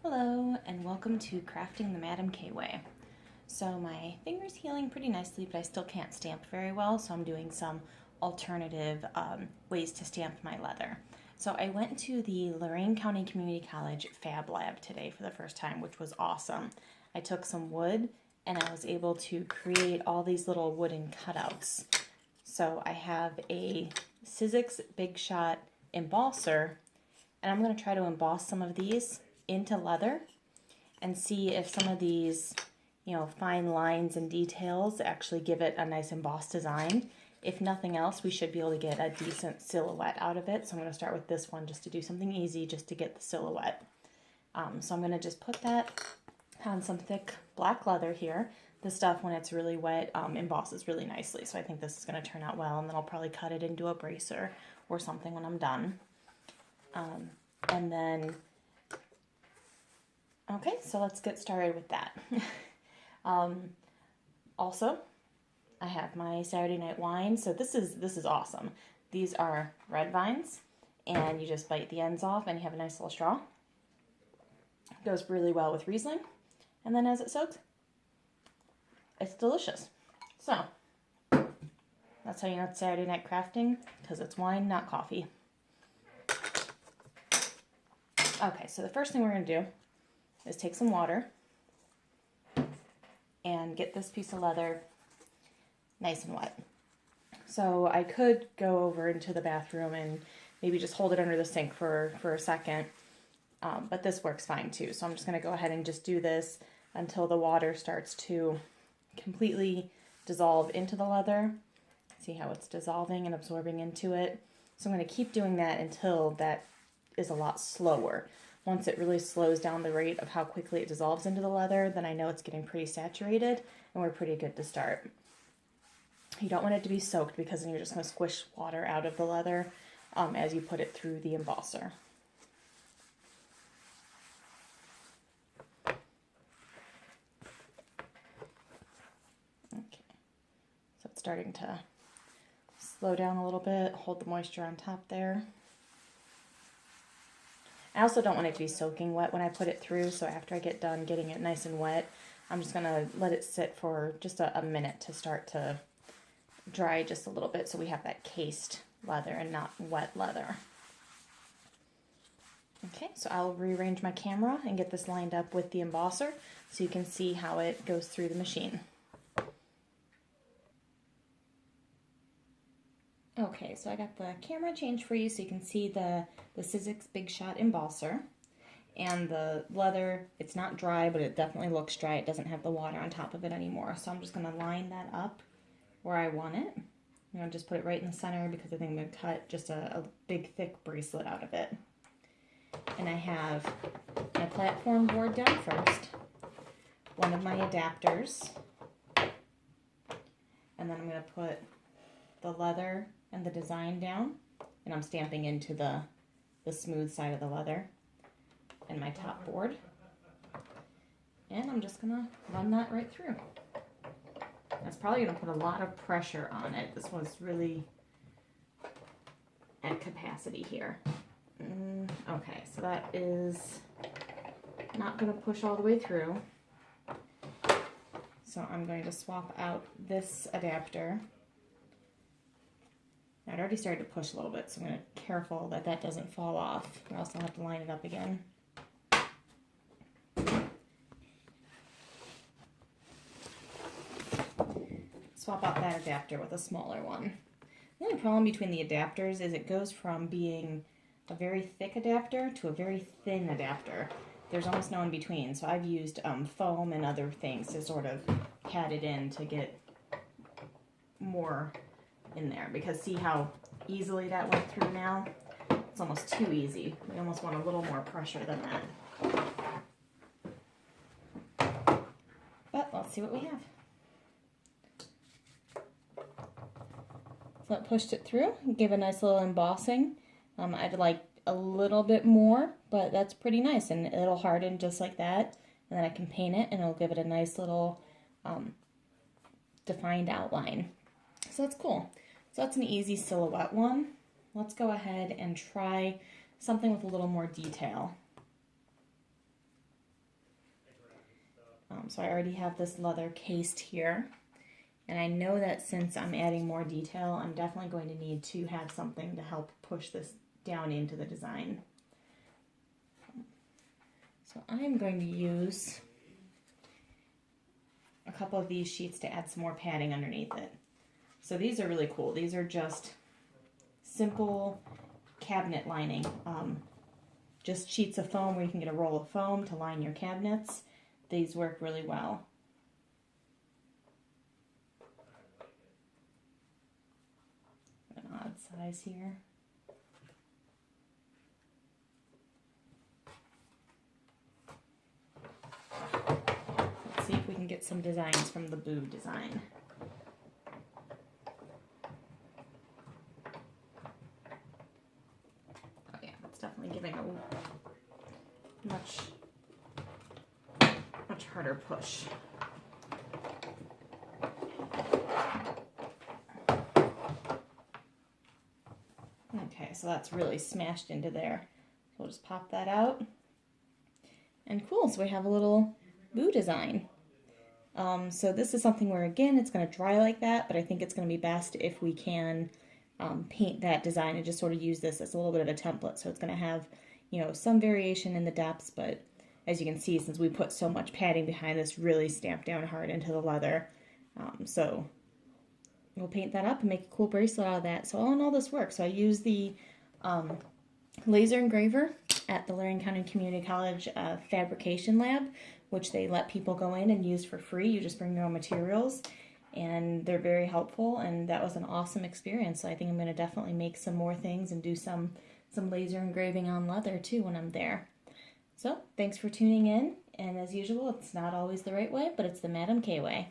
Hello and welcome to Crafting the Madam K Way. So my finger's healing pretty nicely, but I still can't stamp very well, so I'm doing some alternative ways to stamp my leather. So I went to the Lorain County Community College Fab Lab today for the first time, which was awesome. I took some wood and I was able to create all these little wooden cutouts. So I have a Sissix Big Shot embosser, and I'm going to try to emboss some of these into leather and see if some of these, fine lines and details actually give it a nice embossed design. If nothing else, we should be able to get a decent silhouette out of it. So I'm going to start with this one just to do something easy, just to get the silhouette. So I'm going to just put that on some thick black leather here. This stuff, when it's really wet, embosses really nicely. So I think this is going to turn out well, and then I'll probably cut it into a bracer or something when I'm done. And then okay, so let's get started with that. Also, I have my Saturday night wine. So this is awesome. These are red vines, and you just bite the ends off, and you have a nice little straw. It goes really well with Riesling, and then as it soaks, it's delicious. So that's how you know it's Saturday night crafting, because it's wine, not coffee. Okay, so the first thing we're going to do is take some water and get this piece of leather nice and wet. So I could go over into the bathroom and maybe just hold it under the sink for a second, but this works fine too. So I'm just going to go ahead and just do this until the water starts to completely dissolve into the leather. See how it's dissolving and absorbing into it. So I'm going to keep doing that until that is a lot slower. Once it really slows down the rate of how quickly it dissolves into the leather, then I know it's getting pretty saturated and we're pretty good to start. You don't want it to be soaked, because then you're just going to squish water out of the leather as you put it through the embosser. Okay, so it's starting to slow down a little bit, hold the moisture on top there. I also don't want it to be soaking wet when I put it through, so after I get done getting it nice and wet, I'm just going to let it sit for just a minute to start to dry just a little bit, so we have that cased leather and not wet leather. Okay, so I'll rearrange my camera and get this lined up with the embosser so you can see how it goes through the machine. Okay, so I got the camera changed for you so you can see the Sissix Big Shot embosser. And the leather, it's not dry, but it definitely looks dry. It doesn't have the water on top of it anymore. So I'm just going to line that up where I want it. I'm going to just put it right in the center, because I think I'm going to cut just a big thick bracelet out of it. And I have my platform board down first, one of my adapters, and then I'm going to put the leather and the design down, and I'm stamping into the smooth side of the leather and my top board, and I'm just gonna run that right through. That's probably gonna put a lot of pressure on it. This one's really at capacity here. Okay, so that is not gonna push all the way through, so I'm going to swap out this adapter. I'd already started to push a little bit, so I'm going to be careful that that doesn't fall off, or else I'll have to line it up again. Swap out that adapter with a smaller one. The only problem between the adapters is it goes from being a very thick adapter to a very thin adapter. There's almost no in between, so I've used foam and other things to sort of pat it in to get more in there, because see how easily that went through now? It's almost too easy. We almost want a little more pressure than that. But let's see what we have. So it pushed it through, give a nice little embossing. I'd like a little bit more, but that's pretty nice, and it'll harden just like that, and then I can paint it and it'll give it a nice little defined outline. So that's cool. So that's an easy silhouette one. Let's go ahead and try something with a little more detail. So I already have this leather cased here. And I know that since I'm adding more detail, I'm definitely going to need to have something to help push this down into the design. So I'm going to use a couple of these sheets to add some more padding underneath it. So these are really cool. These are just simple cabinet lining. Just sheets of foam where you can get a roll of foam to line your cabinets. These work really well. An odd size here. Let's see if we can get some designs from the Boo design. Oh yeah, that's definitely giving a much harder push. Okay, so that's really smashed into there. So we'll just pop that out. And cool, so we have a little Boo design. So this is something where, again, it's going to dry like that, but I think it's going to be best if we can paint that design and just sort of use this as a little bit of a template. So it's going to have, you know, some variation in the depths, but as you can see, since we put so much padding behind this, really stamped down hard into the leather. So we'll paint that up and make a cool bracelet out of that. So all in all, this works. So I use the laser engraver at the Lorraine County Community College fabrication lab, which they let people go in and use for free. You just bring your own materials, and they're very helpful, and that was an awesome experience. So I think I'm going to definitely make some more things and do some laser engraving on leather too when I'm there. So thanks for tuning in, and as usual, it's not always the right way, but it's the Madam K way.